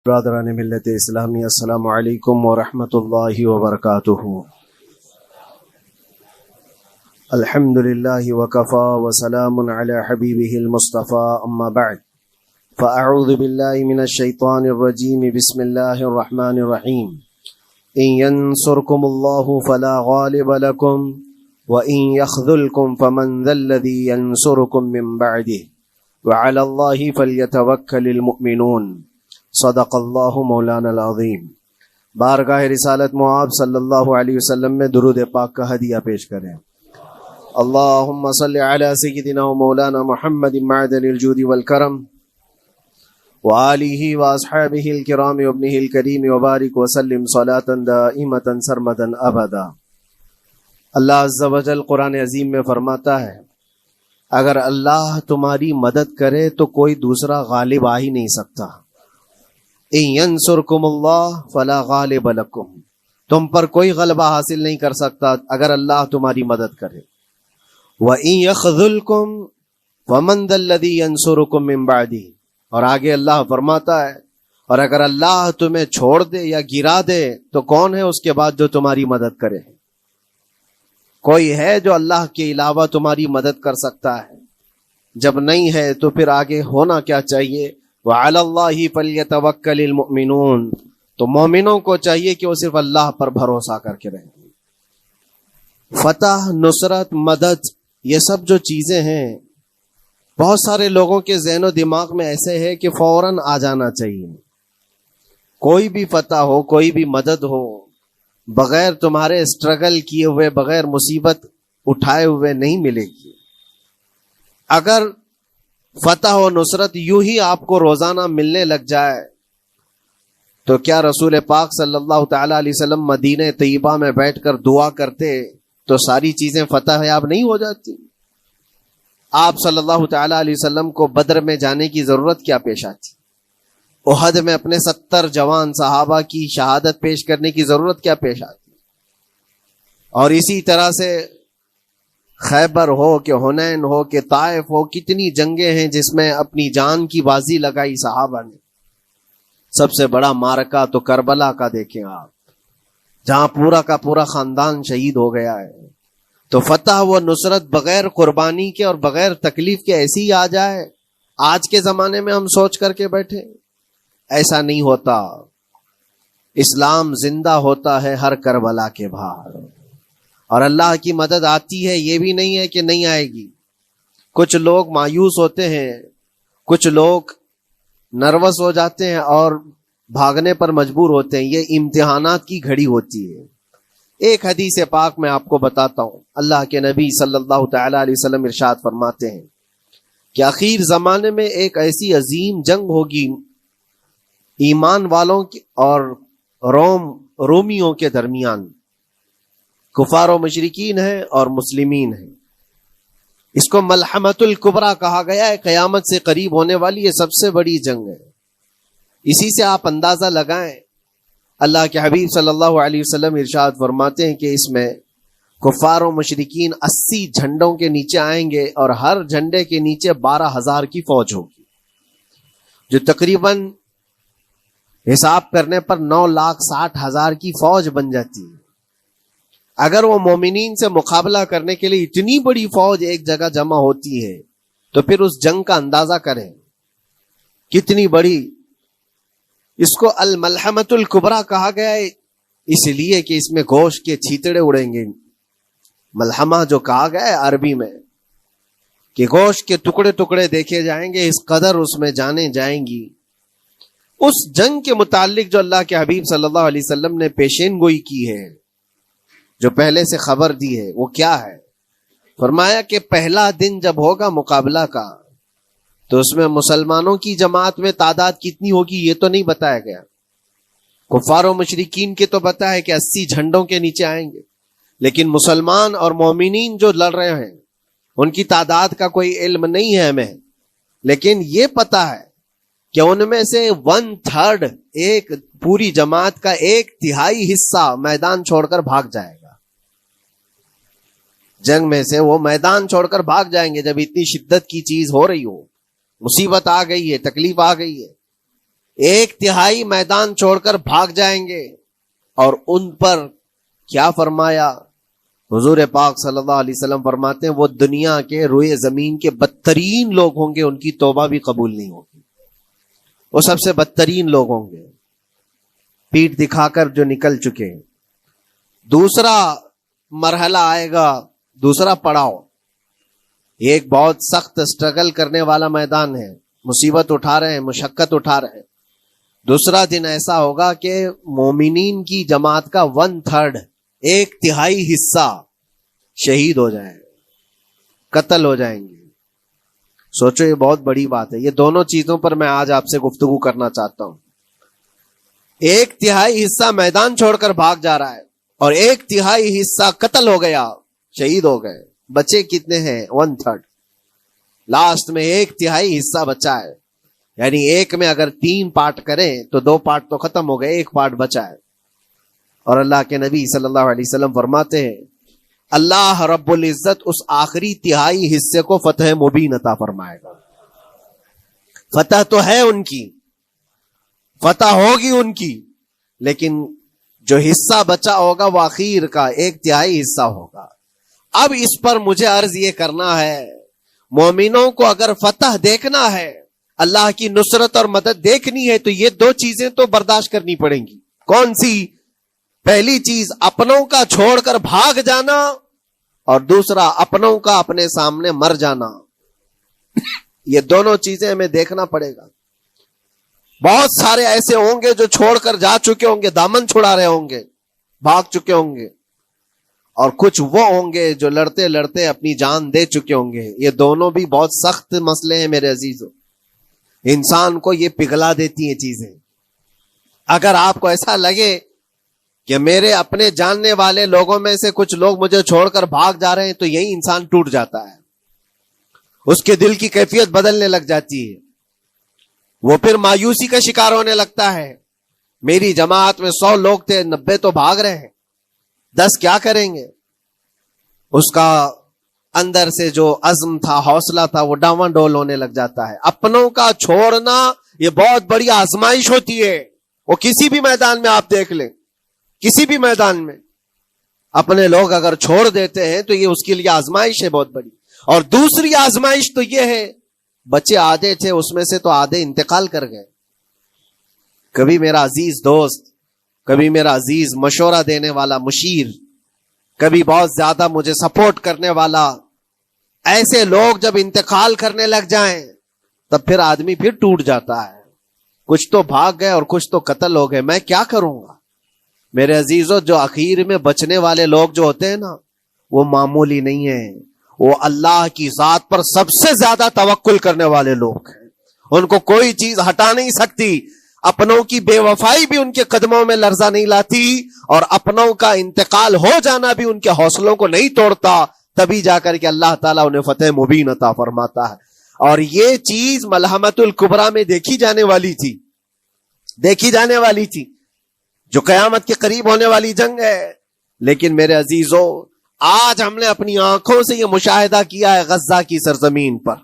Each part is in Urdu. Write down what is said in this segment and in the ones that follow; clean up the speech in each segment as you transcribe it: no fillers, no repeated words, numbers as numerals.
برادران ملت اسلامی، السلام علیکم ورحمۃ اللہ وبرکاتہ۔ الحمد للہ وکفا وسلام علی حبیبہ المصطفى، اما بعد فاعوذ باللہ من الشیطان الرجیم، بسم اللہ الرحمن الرحیم۔ ان ینصرکم اللہ فلا غالب لکم وان یخذلکم فمن ذا الذی ینصرکم من بعدہ وعلی اللہ فلیتوکل المؤمنون۔ صدق اللہ مولانا العظیم۔ بارگاہ رسالت معاب صلی اللہ علیہ وسلم میں درود پاک کا ہدیہ پیش کریں۔ اللہم صلی علی سیدنا و مولانا محمد معدن الجود والکرم وآلہ واصحابہ الکرام وابنہ الکریم وبارک وسلم صلاة دائمة سرمدا ابدا۔ اللہ عز و جل قرآن عظیم میں فرماتا ہے، اگر اللہ تمہاری مدد کرے تو کوئی دوسرا غالب آ ہی نہیں سکتا۔ ان ینصرکم اللہ فلا غالب لکم، تم پر کوئی غلبہ حاصل نہیں کر سکتا اگر اللہ تمہاری مدد کرے۔ وَإِن يَخْذُلْكُمْ فَمَنْ ذَا الَّذِي يَنْصُرُكُمْ مِنْ بَعْدِهِ، اور آگے اللہ فرماتا ہے، اور اگر اللہ تمہیں چھوڑ دے یا گرا دے تو کون ہے اس کے بعد جو تمہاری مدد کرے؟ کوئی ہے جو اللہ کے علاوہ تمہاری مدد کر سکتا ہے؟ جب نہیں ہے تو پھر آگے ہونا کیا چاہیے؟ وَعَلَى اللَّهِ فَلْيَتَوَكَّلِ الْمُؤْمِنُونَ، تو مومنوں کو چاہیے کہ وہ صرف اللہ پر بھروسہ کر کے رہیں۔ فتح، نصرت، مدد، یہ سب جو چیزیں ہیں بہت سارے لوگوں کے ذہن و دماغ میں ایسے ہے کہ فوراً آ جانا چاہیے۔ کوئی بھی فتح ہو، کوئی بھی مدد ہو، بغیر تمہارے اسٹرگل کیے ہوئے، بغیر مصیبت اٹھائے ہوئے نہیں ملے گی۔ اگر فتح و نصرت یوں ہی آپ کو روزانہ ملنے لگ جائے تو کیا رسول پاک صلی اللہ تعالی علیہ وسلم مدینہ طیبہ میں بیٹھ کر دعا کرتے تو ساری چیزیں فتح یاب نہیں ہو جاتی؟ آپ صلی اللہ تعالی علیہ وسلم کو بدر میں جانے کی ضرورت کیا پیش آتی؟ احد میں اپنے 70 جوان صحابہ کی شہادت پیش کرنے کی ضرورت کیا پیش آتی؟ اور اسی طرح سے خیبر ہو کہ حنین ہو کہ طائف ہو، کتنی جنگیں ہیں جس میں اپنی جان کی بازی لگائی صحابہ نے۔ سب سے بڑا معرکہ تو کربلا کا دیکھیں آپ، جہاں پورا کا پورا خاندان شہید ہو گیا ہے۔ تو فتح و نصرت بغیر قربانی کے اور بغیر تکلیف کے ایسی ہی آ جائے؟ آج کے زمانے میں ہم سوچ کر کے بیٹھے، ایسا نہیں ہوتا۔ اسلام زندہ ہوتا ہے ہر کربلا کے باہر، اور اللہ کی مدد آتی ہے، یہ بھی نہیں ہے کہ نہیں آئے گی۔ کچھ لوگ مایوس ہوتے ہیں، کچھ لوگ نروس ہو جاتے ہیں اور بھاگنے پر مجبور ہوتے ہیں۔ یہ امتحانات کی گھڑی ہوتی ہے۔ ایک حدیث پاک میں آپ کو بتاتا ہوں، اللہ کے نبی صلی اللہ تعالی علیہ وسلم ارشاد فرماتے ہیں کہ آخر زمانے میں ایک ایسی عظیم جنگ ہوگی ایمان والوں کی اور رومیوں کے درمیان۔ کفار و مشرکین ہیں اور مسلمین ہیں۔ اس کو ملحمۃ الکبریٰ کہا گیا ہے، قیامت سے قریب ہونے والی یہ سب سے بڑی جنگ ہے۔ اسی سے آپ اندازہ لگائیں، اللہ کے حبیب صلی اللہ علیہ وسلم ارشاد فرماتے ہیں کہ اس میں کفار و مشرکین 80 جھنڈوں کے نیچے آئیں گے، اور ہر جھنڈے کے نیچے 12,000 کی فوج ہوگی، جو تقریباً حساب کرنے پر 9,60,000 کی فوج بن جاتی ہے۔ اگر وہ مومنین سے مقابلہ کرنے کے لیے اتنی بڑی فوج ایک جگہ جمع ہوتی ہے تو پھر اس جنگ کا اندازہ کریں کتنی بڑی۔ اس کو الملحمۃ الکبریٰ کہا گیا ہے اس لیے کہ اس میں گوشت کے چھیتڑے اڑیں گے۔ ملحمہ جو کہا گیا ہے عربی میں کہ گوشت کے ٹکڑے ٹکڑے دیکھے جائیں گے، اس قدر اس میں جانیں جائیں گی۔ اس جنگ کے متعلق جو اللہ کے حبیب صلی اللہ علیہ وسلم نے پیشین گوئی کی ہے، جو پہلے سے خبر دی ہے، وہ کیا ہے؟ فرمایا کہ پہلا دن جب ہوگا مقابلہ کا تو اس میں مسلمانوں کی جماعت میں تعداد کتنی ہوگی یہ تو نہیں بتایا گیا۔ کفار و مشرکین کے تو بتایا کہ 80 جھنڈوں کے نیچے آئیں گے، لیکن مسلمان اور مومنین جو لڑ رہے ہیں ان کی تعداد کا کوئی علم نہیں ہے ہمیں، لیکن یہ پتا ہے کہ ان میں سے 1/3 ایک پوری جماعت کا 1/3 حصہ میدان چھوڑ کر بھاگ جائے گا۔ جنگ میں سے وہ میدان چھوڑ کر بھاگ جائیں گے جب اتنی شدت کی چیز ہو رہی ہو، مصیبت آ گئی ہے، تکلیف آ گئی ہے۔ ایک تہائی میدان چھوڑ کر بھاگ جائیں گے. اور ان پر کیا فرمایا حضور پاک صلی اللہ علیہ وسلم فرماتے ہیں وہ دنیا کے روئے زمین کے بدترین لوگ ہوں گے, ان کی توبہ بھی قبول نہیں ہوگی. وہ سب سے بدترین لوگ ہوں گے, پیٹھ دکھا کر جو نکل چکے. دوسرا مرحلہ آئے گا, دوسرا پڑاؤ, ایک بہت سخت سٹرگل کرنے والا میدان ہے, مصیبت اٹھا رہے ہیں, مشقت اٹھا رہے ہیں. دوسرا دن ایسا ہوگا کہ مومنین کی جماعت کا 1/3 ایک تہائی حصہ شہید ہو جائے, قتل ہو جائیں گے. سوچو یہ بہت بڑی بات ہے. یہ دونوں چیزوں پر میں آج آپ سے گفتگو کرنا چاہتا ہوں. ایک تہائی حصہ میدان چھوڑ کر بھاگ جا رہا ہے اور ایک تہائی حصہ قتل ہو گیا, شہید ہو گئے. بچے کتنے ہیں؟ 1/3. لاسٹ میں ایک تہائی حصہ بچا ہے. یعنی ایک میں اگر 3 پارٹ کریں تو 2 پارٹ تو ختم ہو گئے, ایک پارٹ بچا ہے. اور اللہ کے نبی صلی اللہ علیہ وسلم فرماتے ہیں اللہ رب العزت اس آخری تہائی حصے کو فتح مبین عطا فرمائے گا. فتح تو ہے ان کی, فتح ہوگی ان کی, لیکن جو حصہ بچا ہوگا وہ آخر کا 1/3 حصہ ہوگا. اب اس پر مجھے عرض یہ کرنا ہے, مومنوں کو اگر فتح دیکھنا ہے, اللہ کی نصرت اور مدد دیکھنی ہے, تو یہ 2 چیزیں تو برداشت کرنی پڑیں گی. کون سی؟ پہلی چیز اپنوں کا چھوڑ کر بھاگ جانا, اور دوسرا اپنوں کا اپنے سامنے مر جانا. یہ دونوں چیزیں ہمیں دیکھنا پڑے گا. بہت سارے ایسے ہوں گے جو چھوڑ کر جا چکے ہوں گے, دامن چھڑا رہے ہوں گے, بھاگ چکے ہوں گے, اور کچھ وہ ہوں گے جو لڑتے لڑتے اپنی جان دے چکے ہوں گے. یہ دونوں بھی بہت سخت مسئلے ہیں میرے عزیزوں. انسان کو یہ پگھلا دیتی ہیں چیزیں. اگر آپ کو ایسا لگے کہ میرے اپنے جاننے والے لوگوں میں سے کچھ لوگ مجھے چھوڑ کر بھاگ جا رہے ہیں, تو یہی انسان ٹوٹ جاتا ہے. اس کے دل کی کیفیت بدلنے لگ جاتی ہے. وہ پھر مایوسی کا شکار ہونے لگتا ہے. میری جماعت میں 100 لوگ تھے, 90 تو بھاگ رہے ہیں, 10 کیا کریں گے؟ اس کا اندر سے جو عزم تھا, حوصلہ تھا, وہ ڈاواں ڈول ہونے لگ جاتا ہے. اپنوں کا چھوڑنا یہ بہت بڑی آزمائش ہوتی ہے. وہ کسی بھی میدان میں آپ دیکھ لیں, کسی بھی میدان میں اپنے لوگ اگر چھوڑ دیتے ہیں تو یہ اس کے لیے آزمائش ہے بہت بڑی. اور دوسری آزمائش تو یہ ہے, بچے آدھے تھے, اس میں سے تو آدھے انتقال کر گئے. کبھی میرا عزیز دوست, کبھی میرا عزیز مشورہ دینے والا مشیر, کبھی بہت زیادہ مجھے سپورٹ کرنے والا, ایسے لوگ جب انتقال کرنے لگ جائیں تب پھر آدمی پھر ٹوٹ جاتا ہے. کچھ تو بھاگ گئے اور کچھ تو قتل ہو گئے. میں کیا کروں گا؟ میرے عزیزوں, جو آخر میں بچنے والے لوگ جو ہوتے ہیں نا, وہ معمولی نہیں ہیں. وہ اللہ کی ذات پر سب سے زیادہ توکل کرنے والے لوگ ہیں. ان کو کوئی چیز ہٹا نہیں سکتی. اپنوں کی بے وفائی بھی ان کے قدموں میں لرزہ نہیں لاتی, اور اپنوں کا انتقال ہو جانا بھی ان کے حوصلوں کو نہیں توڑتا. تبھی جا کر کے اللہ تعالیٰ انہیں فتح مبین عطا فرماتا ہے. اور یہ چیز ملحمت الکبریٰ میں دیکھی جانے والی تھی, دیکھی جانے والی تھی, جو قیامت کے قریب ہونے والی جنگ ہے. لیکن میرے عزیزوں, آج ہم نے اپنی آنکھوں سے یہ مشاہدہ کیا ہے غزہ کی سرزمین پر,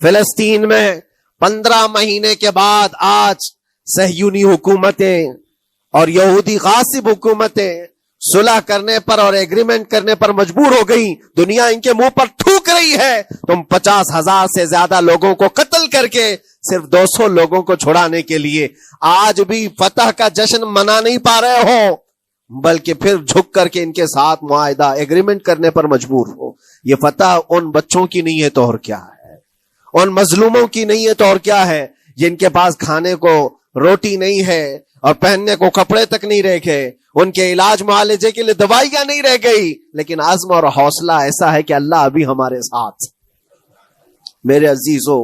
فلسطین میں 15 مہینے کے بعد آج صہیونی حکومتیں اور یہودی غاصب حکومتیں صلح کرنے پر اور ایگریمنٹ کرنے پر مجبور ہو گئی. دنیا ان کے منہ پر تھوک رہی ہے. تم 50,000 سے زیادہ لوگوں کو قتل کر کے صرف 200 لوگوں کو چھڑانے کے لیے آج بھی فتح کا جشن منا نہیں پا رہے ہو, بلکہ پھر جھک کر کے ان کے ساتھ معاہدہ ایگریمنٹ کرنے پر مجبور ہو. یہ فتح ان بچوں کی نہیں ہے تو اور کیا ہے, ان مظلوموں کی نہیں ہے تو اور کیا ہے, جن کے پاس کھانے کو روٹی نہیں ہے اور پہننے کو کپڑے تک نہیں رہ گئے, ان کے علاج معالجے کے لیے دوائیاں نہیں رہ گئی, لیکن عزم اور حوصلہ ایسا ہے کہ اللہ ابھی ہمارے ساتھ. میرے عزیزوں,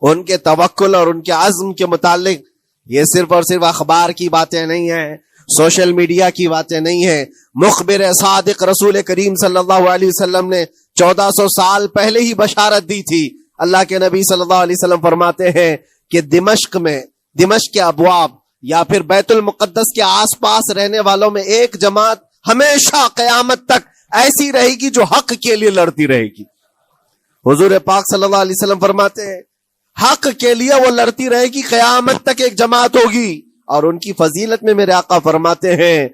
ان کے توکل اور ان کے عزم کے متعلق یہ صرف اور صرف اخبار کی باتیں نہیں ہیں, سوشل میڈیا کی باتیں نہیں ہیں. مخبر صادق رسول کریم صلی اللہ علیہ وسلم نے 1400 سال پہلے ہی بشارت دی تھی. اللہ کے نبی صلی اللہ علیہ وسلم فرماتے ہیں کہ دمشق کے ابواب یا پھر بیت المقدس کے آس پاس رہنے والوں میں ایک جماعت ہمیشہ قیامت تک ایسی رہے گی جو حق کے لیے لڑتی رہے گی. حضور پاک صلی اللہ علیہ وسلم فرماتے ہیں حق کے لیے وہ لڑتی رہے گی، قیامت تک ایک جماعت ہوگی. اور ان کی فضیلت میں میرے آقا فرماتے ہیں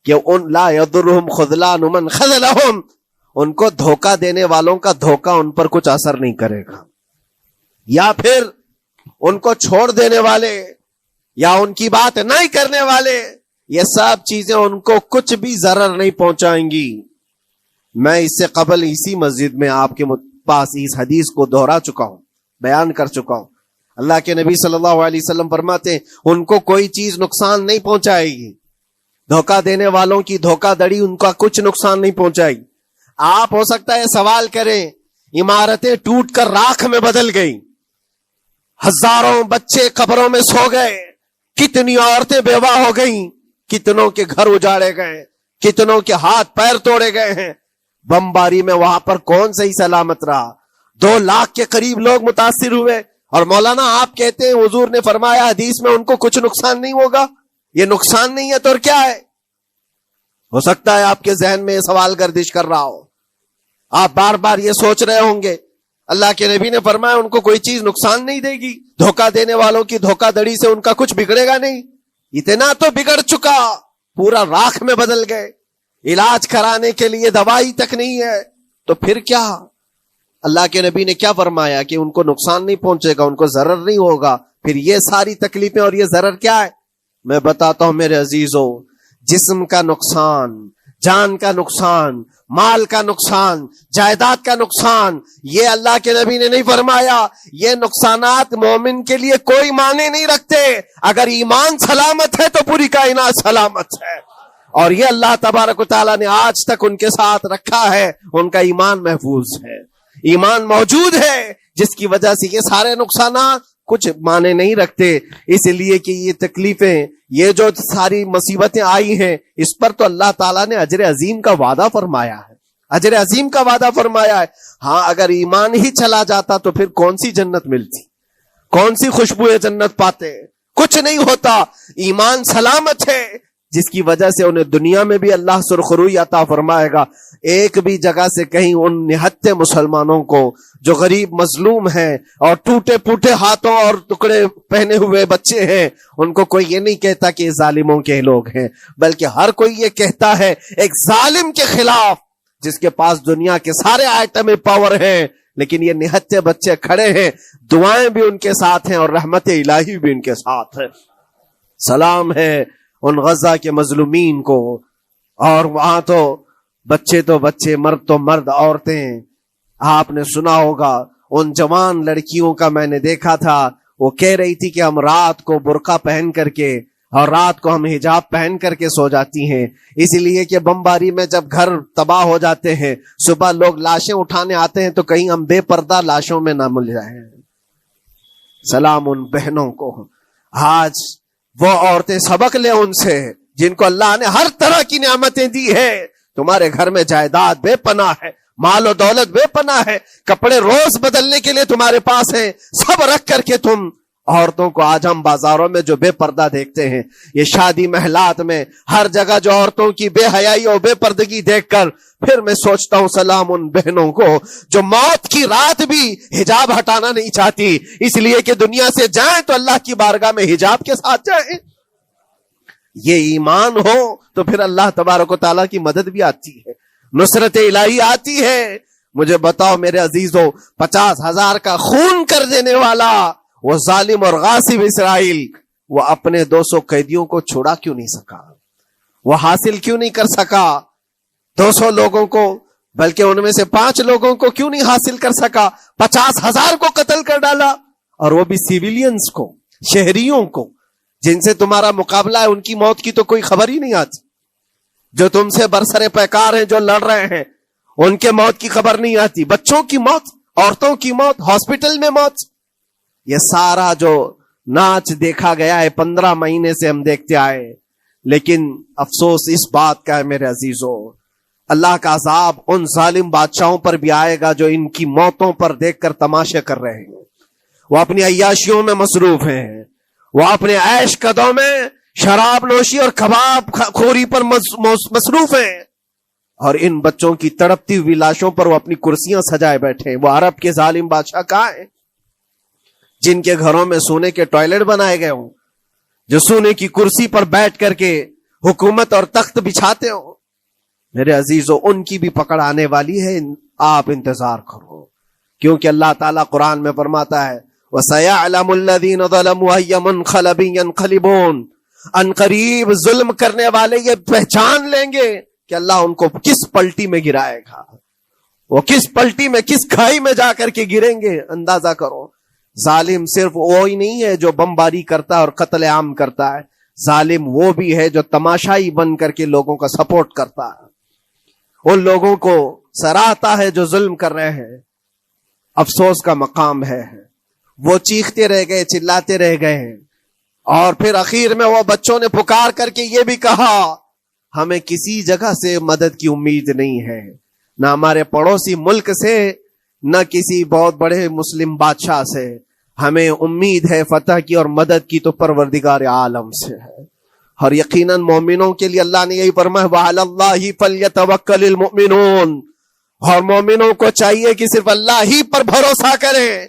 کہ ان لا یضرهم خذلان من خذلهم، ان کو دھوکہ دینے والوں کا دھوکہ ان پر کچھ اثر نہیں کرے گا، یا پھر ان کو چھوڑ دینے والے یا ان کی بات نہیں کرنے والے، یہ سب چیزیں ان کو کچھ بھی ضرر نہیں پہنچائیں گی. میں اس سے قبل اسی مسجد میں آپ کے پاس اس حدیث کو دہرا چکا ہوں، بیان کر چکا ہوں. اللہ کے نبی صلی اللہ علیہ وسلم فرماتے ہیں ان کو کوئی چیز نقصان نہیں پہنچائے گی، دھوکہ دینے والوں کی دھوکہ دڑی ان کا کچھ نقصان نہیں پہنچائے گی. آپ ہو سکتا ہے سوال کریں، عمارتیں ٹوٹ کر راکھ میں بدل گئی، ہزاروں بچے قبروں میں سو گئے، کتنی عورتیں بیوہ ہو گئیں، کتنوں کے گھر اجاڑے گئے، کتنوں کے ہاتھ پیر توڑے گئے ہیں، بمباری میں وہاں پر کون صحیح سلامت رہا، 2 لاکھ کے قریب لوگ متاثر ہوئے، اور مولانا آپ کہتے ہیں حضور نے فرمایا حدیث میں ان کو کچھ نقصان نہیں ہوگا. یہ نقصان نہیں ہے تو اور کیا ہے؟ ہو سکتا ہے آپ کے ذہن میں یہ سوال گردش کر رہا ہو، آپ بار بار یہ سوچ رہے ہوں گے اللہ کے نبی نے فرمایا ان کو کوئی چیز نقصان نہیں دے گی، دھوکہ دینے والوں کی دھوکہ دڑی سے ان کا کچھ بگڑے گا نہیں. اتنا تو بگڑ چکا، پورا راکھ میں بدل گئے، علاج کرانے کے لیے دوائی تک نہیں ہے، تو پھر کیا؟ اللہ کے نبی نے کیا فرمایا کہ ان کو نقصان نہیں پہنچے گا، ان کو ضرر نہیں ہوگا. پھر یہ ساری تکلیفیں اور یہ ضرر کیا ہے؟ میں بتاتا ہوں میرے عزیزوں، جسم کا نقصان، جان کا نقصان، مال کا نقصان، جائیداد کا نقصان، یہ اللہ کے نبی نے نہیں فرمایا. یہ نقصانات مومن کے لیے کوئی معنی نہیں رکھتے. اگر ایمان سلامت ہے تو پوری کائنات سلامت ہے، اور یہ اللہ تبارک و تعالیٰ نے آج تک ان کے ساتھ رکھا ہے. ان کا ایمان محفوظ ہے، ایمان موجود ہے، جس کی وجہ سے یہ سارے نقصانات کچھ معنی نہیں رکھتے. اس لیے کہ یہ تکلیفیں، یہ جو ساری مصیبتیں آئی ہیں، اس پر تو اللہ تعالیٰ نے اجر عظیم کا وعدہ فرمایا ہے، اجر عظیم کا وعدہ فرمایا ہے. ہاں اگر ایمان ہی چلا جاتا تو پھر کون سی جنت ملتی، کون سی خوشبوئے جنت پاتے؟ کچھ نہیں ہوتا. ایمان سلامت ہے، جس کی وجہ سے انہیں دنیا میں بھی اللہ سرخروئی عطا فرمائے گا. ایک بھی جگہ سے کہیں ان نہتے مسلمانوں کو جو غریب مظلوم ہیں اور ٹوٹے پوٹے ہاتھوں اور ٹکڑے پہنے ہوئے بچے ہیں، ان کو کوئی یہ نہیں کہتا کہ یہ ظالموں کے لوگ ہیں، بلکہ ہر کوئی یہ کہتا ہے ایک ظالم کے خلاف جس کے پاس دنیا کے سارے آئٹم پاور ہیں، لیکن یہ نہتے بچے کھڑے ہیں، دعائیں بھی ان کے ساتھ ہیں اور رحمت الہی بھی ان کے ساتھ ہے. سلام ہے ان غزہ کے مظلومین کو. اور وہاں تو بچے، مرد تو مرد، عورتیں. آپ نے سنا ہوگا ان جوان لڑکیوں کا، میں نے دیکھا تھا، وہ کہہ رہی تھی کہ ہم رات کو برقع پہن کر کے اور رات کو ہم حجاب پہن کر کے سو جاتی ہیں، اس لیے کہ بمباری میں جب گھر تباہ ہو جاتے ہیں، صبح لوگ لاشیں اٹھانے آتے ہیں تو کہیں ہم بے پردہ لاشوں میں نہ مل جائیں. سلام ان بہنوں کو. آج وہ عورتیں سبق لیں ان سے جن کو اللہ نے ہر طرح کی نعمتیں دی ہے. تمہارے گھر میں جائیداد بے پناہ ہے، مال و دولت بے پناہ ہے، کپڑے روز بدلنے کے لیے تمہارے پاس ہیں، سب رکھ کر کے تم عورتوں کو، آج ہم بازاروں میں جو بے پردہ دیکھتے ہیں، یہ شادی محلات میں ہر جگہ جو عورتوں کی بے حیائی اور بے پردگی دیکھ کر پھر میں سوچتا ہوں سلام ان بہنوں کو جو موت کی رات بھی حجاب ہٹانا نہیں چاہتی، اس لیے کہ دنیا سے جائیں تو اللہ کی بارگاہ میں حجاب کے ساتھ جائیں. یہ ایمان ہو تو پھر اللہ تبارک و تعالیٰ کی مدد بھی آتی ہے، نصرت الہی آتی ہے. مجھے بتاؤ میرے عزیزوں، 50,000 کا خون کر دینے والا وہ ظالم اور غاصب اسرائیل، وہ اپنے 200 قیدیوں کو چھوڑا کیوں نہیں سکا؟ وہ حاصل کیوں نہیں کر سکا 200 لوگوں کو؟ بلکہ ان میں سے 5 لوگوں کو کیوں نہیں حاصل کر سکا؟ 50,000 کو قتل کر ڈالا، اور وہ بھی سیویلینز کو، شہریوں کو جن سے تمہارا مقابلہ ہے، ان کی موت کی تو کوئی خبر ہی نہیں آتی. جو تم سے برسر پیکار ہیں، جو لڑ رہے ہیں، ان کے موت کی خبر نہیں آتی. بچوں کی موت، عورتوں کی موت، ہاسپٹل میں موت، یہ سارا جو ناچ دیکھا گیا ہے 15 مہینے سے ہم دیکھتے آئے. لیکن افسوس اس بات کا ہے میرے عزیزوں، اللہ کا عذاب ان ظالم بادشاہوں پر بھی آئے گا جو ان کی موتوں پر دیکھ کر تماشے کر رہے ہیں. وہ اپنی عیاشیوں میں مصروف ہیں، وہ اپنے عیش قدوں میں شراب نوشی اور کباب خوری پر مصروف ہیں، اور ان بچوں کی تڑپتی ہوئی لاشوں پر وہ اپنی کرسیاں سجائے بیٹھے ہیں. وہ عرب کے ظالم بادشاہ کہاں ہیں جن کے گھروں میں سونے کے ٹوائلٹ بنائے گئے ہوں، جو سونے کی کرسی پر بیٹھ کر کے حکومت اور تخت بچھاتے ہوں، میرے عزیزو ان کی بھی پکڑ آنے والی ہے، آپ انتظار کرو، کیونکہ اللہ تعالیٰ قرآن میں فرماتا ہے وَسَيَعْلَمُ الَّذِينَ ظَلَمُوا أَيَّ مُنْقَلَبٍ يَنْقَلِبُونَ، ان قریب ظلم کرنے والے یہ پہچان لیں گے کہ اللہ ان کو کس پلٹی میں گرائے گا، وہ کس پلٹی میں، کس کھائی میں جا کر کے گریں گے۔ اندازہ کرو، ظالم صرف وہی نہیں ہے جو بمباری کرتا ہے اور قتل عام کرتا ہے، ظالم وہ بھی ہے جو تماشائی بن کر کے لوگوں کا سپورٹ کرتا ہے، ان لوگوں کو سراہتا ہے جو ظلم کر رہے ہیں۔ افسوس کا مقام ہے، وہ چیختے رہ گئے، چلاتے رہ گئے ہیں، اور پھر اخیر میں وہ بچوں نے پکار کر کے یہ بھی کہا ہمیں کسی جگہ سے مدد کی امید نہیں ہے، نہ ہمارے پڑوسی ملک سے، نہ کسی بہت بڑے مسلم بادشاہ سے، ہمیں امید ہے فتح کی اور مدد کی تو پروردگار عالم سے ہے۔ اور یقیناً مومنوں کے لیے اللہ نے یہی فرمایا وَعَلَى اللَّهِ فَلْيَتَوَكَّلِ الْمُؤْمِنُونَ، اور مومنوں کو چاہیے کہ صرف اللہ ہی پر بھروسہ کریں۔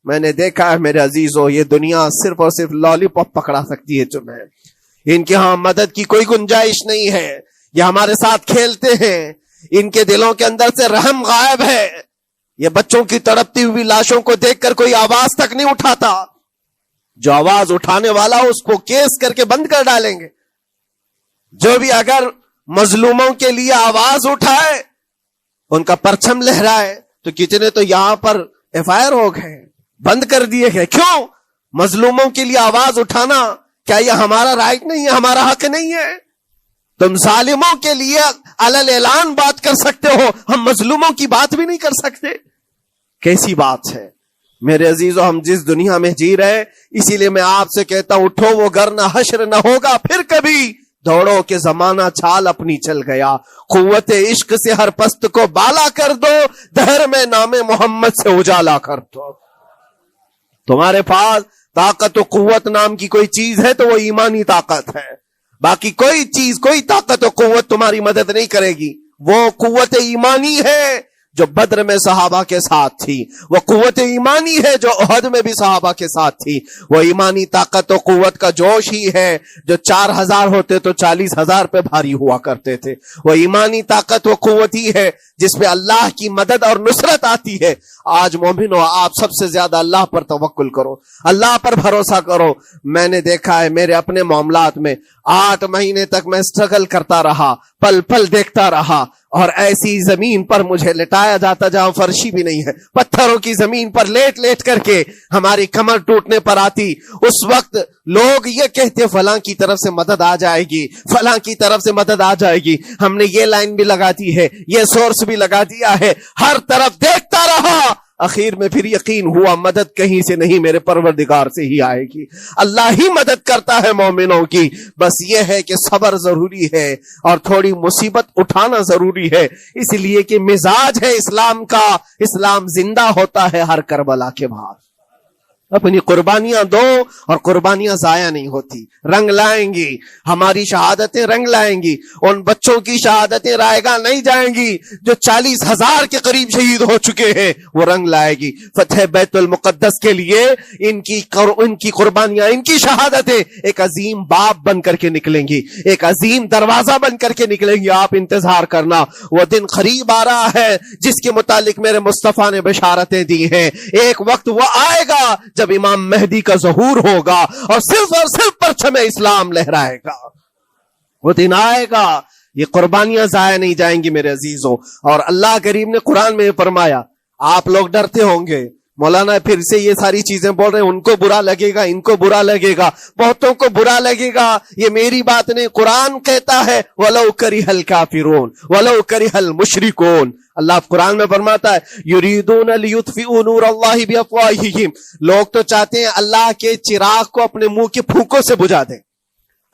میں نے دیکھا ہے میرے عزیزو، یہ دنیا صرف اور صرف لالی پاپ پکڑا سکتی ہے تمہیں، ان کے ہاں مدد کی کوئی گنجائش نہیں ہے، یہ ہمارے ساتھ کھیلتے ہیں، ان کے دلوں کے اندر سے رحم غائب ہے، یہ بچوں کی تڑپتی ہوئی لاشوں کو دیکھ کر کوئی آواز تک نہیں اٹھاتا، جو آواز اٹھانے والا اس کو کیس کر کے بند کر ڈالیں گے۔ جو بھی اگر مظلوموں کے لیے آواز اٹھائے، ان کا پرچم لہرائے، تو کتنے تو یہاں پر FIR ہو گئے، بند کر دیے گئے۔ کیوں؟ مظلوموں کے لیے آواز اٹھانا کیا یہ ہمارا رائٹ نہیں ہے، ہمارا حق نہیں ہے؟ تم ظالموں کے لیے علل اعلان بات کر سکتے ہو، ہم مظلوموں کی بات بھی نہیں کر سکتے؟ کیسی بات ہے میرے عزیزو، ہم جس دنیا میں جی رہے، اسی لیے میں آپ سے کہتا ہوں اٹھو، وہ گر نہ حشر نہ ہوگا پھر کبھی، دوڑو کہ زمانہ چھال اپنی چل گیا، قوت عشق سے ہر پست کو بالا کر دو، دہر میں نام محمد سے اجالا کر دو۔ تمہارے پاس طاقت و قوت نام کی کوئی چیز ہے تو وہ ایمانی طاقت ہے، باقی کوئی چیز، کوئی طاقت و قوت تمہاری مدد نہیں کرے گی۔ وہ قوت ایمانی ہے جو بدر میں صحابہ کے ساتھ تھی، وہ قوت ایمانی ہے جو احد میں بھی صحابہ کے ساتھ تھی، وہ ایمانی طاقت و قوت کا جوش ہی ہے جو 4000 ہوتے تو 40,000 پہ بھاری ہوا کرتے تھے، وہ ایمانی طاقت و قوت ہی ہے جس پہ اللہ کی مدد اور نصرت آتی ہے۔ آج مومنو، آپ سب سے زیادہ اللہ پر توکل کرو، اللہ پر بھروسہ کرو۔ میں نے دیکھا ہے میرے اپنے معاملات میں 8 مہینے تک میں اسٹرگل کرتا رہا، پل پل دیکھتا رہا، اور ایسی زمین پر مجھے لٹایا جاتا جہاں فرشی بھی نہیں ہے، پتھروں کی زمین پر لیٹ لیٹ کر کے ہماری کمر ٹوٹنے پر آتی۔ اس وقت لوگ یہ کہتے فلاں کی طرف سے مدد آ جائے گی، فلاں کی طرف سے مدد آ جائے گی، ہم نے یہ لائن بھی لگا دی ہے، یہ سورس بھی لگا دیا ہے، ہر طرف دیکھتا رہا، اخیر میں پھر یقین ہوا مدد کہیں سے نہیں، میرے پروردگار سے ہی آئے گی۔ اللہ ہی مدد کرتا ہے مومنوں کی، بس یہ ہے کہ صبر ضروری ہے اور تھوڑی مصیبت اٹھانا ضروری ہے، اس لیے کہ مزاج ہے اسلام کا، اسلام زندہ ہوتا ہے ہر کربلا کے بعد۔ اپنی قربانیاں دو اور قربانیاں ضائع نہیں ہوتی، رنگ لائیں گی، ہماری شہادتیں رنگ لائیں گی، ان بچوں کی شہادتیں رائے گاہ نہیں جائیں گی جو 40,000 کے قریب شہید ہو چکے ہیں، وہ رنگ لائے گی۔ فتح بیت المقدس کے لیے ان کی قربانیاں، ان کی شہادتیں ایک عظیم باب بن کر کے نکلیں گی، ایک عظیم دروازہ بن کر کے نکلیں گی۔ آپ انتظار کرنا، وہ دن قریب آ رہا ہے جس کے متعلق میرے مصطفیٰ نے بشارتیں دی ہیں۔ ایک وقت وہ آئے گا جب امام مہدی کا ظہور ہوگا اور صرف پرچم اسلام لہرائے گا، وہ دن آئے گا، یہ قربانیاں ضائع نہیں جائیں گی میرے عزیزوں۔ اور اللہ کریم نے قرآن میں فرمایا، آپ لوگ ڈرتے ہوں گے مولانا پھر سے یہ ساری چیزیں بول رہے ہیں، ان کو برا لگے گا، ان کو برا لگے گا، بہتوں کو برا لگے گا، یہ میری بات نہیں، قرآن کہتا ہے وَلَوْ كَرِهَ الْكَافِرُونَ وَلَوْ كَرِهَ الْمُشْرِكُونَ۔ اللہ قرآن میں فرماتا ہے یریدون لیطفئوا نور اللہ بافواہہم، لوگ تو چاہتے ہیں اللہ کے چراغ کو اپنے منہ کے پھونکوں سے بجھا دیں،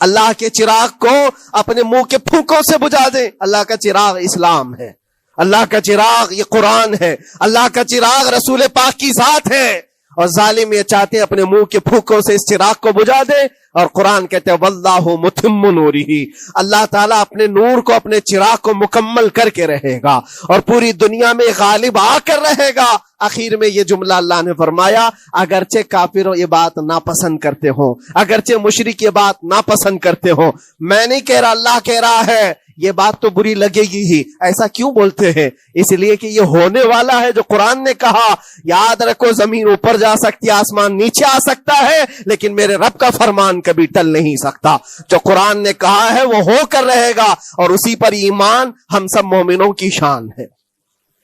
اللہ کے چراغ کو اپنے منہ کے پھونکوں سے بجھا دیں۔ اللہ کا چراغ اسلام ہے، اللہ کا چراغ یہ قرآن ہے، اللہ کا چراغ رسول پاک کی ذات ہے، اور ظالم یہ چاہتے ہیں اپنے منہ کے پھونکوں سے اس چراغ کو بجھا دے۔ اور قرآن کہتے ہیں واللہ متم نورہ، اللہ تعالیٰ اپنے نور کو، اپنے چراغ کو مکمل کر کے رہے گا اور پوری دنیا میں غالب آ کر رہے گا۔ آخر میں یہ جملہ اللہ نے فرمایا اگرچہ کافروں یہ بات ناپسند کرتے ہوں، اگرچہ مشرک یہ بات ناپسند کرتے ہوں، میں نہیں کہہ رہا، اللہ کہہ رہا ہے یہ بات تو بری لگے گی ہی۔ ایسا کیوں بولتے ہیں؟ اس لیے کہ یہ ہونے والا ہے جو قرآن نے کہا۔ یاد رکھو زمین اوپر جا سکتی ہے، آسمان نیچے آ سکتا ہے، لیکن میرے رب کا فرمان کبھی ٹل نہیں سکتا۔ جو قرآن نے کہا ہے وہ ہو کر رہے گا، اور اسی پر ایمان ہم سب مومنوں کی شان ہے،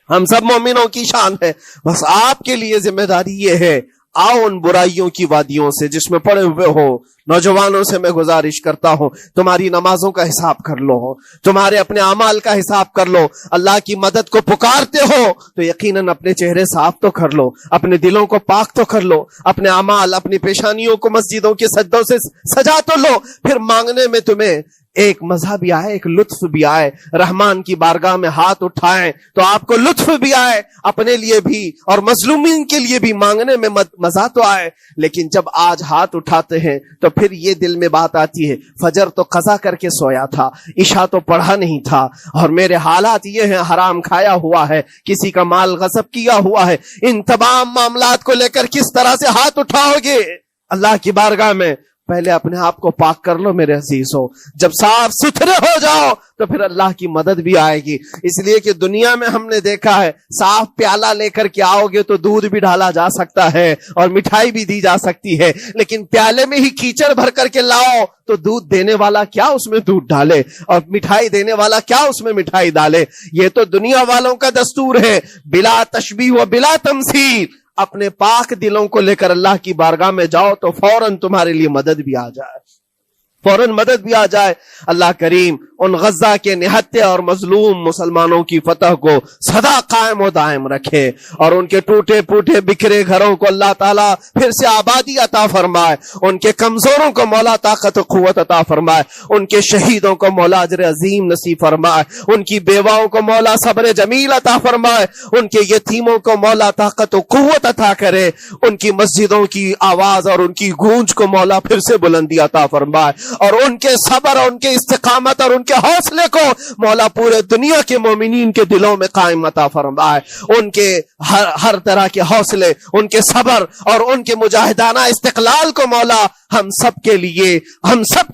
ہم سب مومنوں کی شان ہے۔ بس آپ کے لیے ذمہ داری یہ ہے، آؤ ان برائیوں کی وادیوں سے جس میں پڑے ہوئے ہو، نوجوانوں سے میں گزارش کرتا ہوں تمہاری نمازوں کا حساب کر لو، تمہارے اپنے اعمال کا حساب کر لو۔ اللہ کی مدد کو پکارتے ہو تو یقیناً اپنے چہرے صاف تو کر لو، اپنے دلوں کو پاک تو کر لو، اپنے اعمال، اپنی پیشانیوں کو مسجدوں کے سجدوں سے سجا تو لو۔ پھر مانگنے میں تمہیں ایک مزہ بھی آئے، ایک لطف بھی آئے، رحمان کی بارگاہ میں ہاتھ اٹھائیں تو آپ کو لطف بھی آئے، اپنے لیے بھی اور مظلومین کے لیے بھی مانگنے میں مزہ تو آئے۔ لیکن جب آج ہاتھ اٹھاتے ہیں تو پھر یہ دل میں بات آتی ہے فجر تو قضا کر کے سویا تھا، عشاء تو پڑھا نہیں تھا، اور میرے حالات یہ ہیں، حرام کھایا ہوا ہے، کسی کا مال غصب کیا ہوا ہے۔ ان تمام معاملات کو لے کر کس طرح سے ہاتھ اٹھاؤ گے اللہ کی بارگاہ میں؟ پہلے اپنے آپ کو پاک کر لو میرے عزیزو۔ جب صاف ستھرے ہو جاؤ تو پھر اللہ کی مدد بھی آئے گی۔ اس لیے کہ دنیا میں ہم نے دیکھا ہے صاف پیالہ لے کر کے آؤ گے تو دودھ بھی ڈالا جا سکتا ہے اور مٹھائی بھی دی جا سکتی ہے، لیکن پیالے میں ہی کیچڑ بھر کر کے لاؤ تو دودھ دینے والا کیا اس میں دودھ ڈالے اور مٹھائی دینے والا کیا اس میں مٹھائی ڈالے۔ یہ تو دنیا والوں کا دستور ہے، بلا تشبیہ و بلا تمثیل۔ اپنے پاک دلوں کو لے کر اللہ کی بارگاہ میں جاؤ تو فوراً تمہارے لیے مدد بھی آ جائے، فوراً مدد بھی آ جائے۔ اللہ کریم ان غزہ کے نہتے اور مظلوم مسلمانوں کی فتح کو سدا قائم و دائم رکھے، اور ان کے ٹوٹے پھوٹے بکھرے گھروں کو اللہ تعالیٰ پھر سے آبادی عطا فرمائے، ان کے کمزوروں کو مولا طاقت و قوت عطا فرمائے، ان کے شہیدوں کو مولا اجر عظیم نصیب فرمائے، ان کی بیواؤں کو مولا صبر جمیل عطا فرمائے، ان کے یتیموں کو مولا طاقت و قوت عطا کرے، ان کی مسجدوں کی آواز اور ان کی گونج کو مولا پھر سے بلندی عطا فرمائے، اور ان کے صبر اور ان کے استقامت اور ان کے حوصلے کو مولا پورے دنیا کے مومنین کے دلوں میں قائم عطا فرمائے۔ ان کے ہر طرح کے حوصلے، ان کے صبر اور ان کے مجاہدانہ استقلال کو مولا ہم سب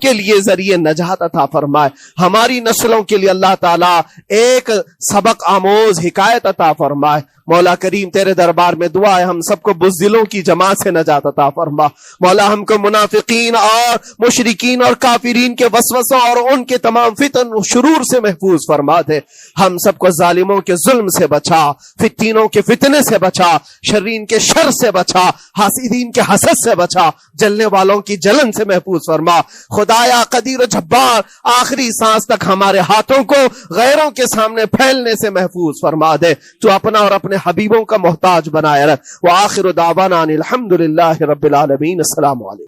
کے لیے ذریعے نجات عطا فرمائے۔ ہماری نسلوں کے لیے اللہ تعالیٰ ایک سبق آموز حکایت عطا فرمائے۔ مولا کریم تیرے دربار میں دعا ہے ہم سب کو بزدلوں کی جماعت سے نجات عطا فرما۔ مولا ہم کو منافقین اور مشرکین اور کافرین کے وسوسوں اور ان کے تمام فتن و شرور سے محفوظ فرما دے۔ ہم سب کو ظالموں کے ظلم سے بچا، فتینوں کے فتنے سے بچا، شرین کے شر سے بچا، حاسدین کے حسد سے بچا، جلنے والوں کی جلن سے محفوظ فرما۔ خدایا قدیر و جبار آخری سانس تک ہمارے ہاتھوں کو غیروں کے سامنے پھیلنے سے محفوظ فرما دے۔ تو اپنا اور اپنے حبیبوں کا محتاج بنائے رکھ۔ وآخر دعوانا ان الحمدللہ رب العالمین۔ السلام علیکم۔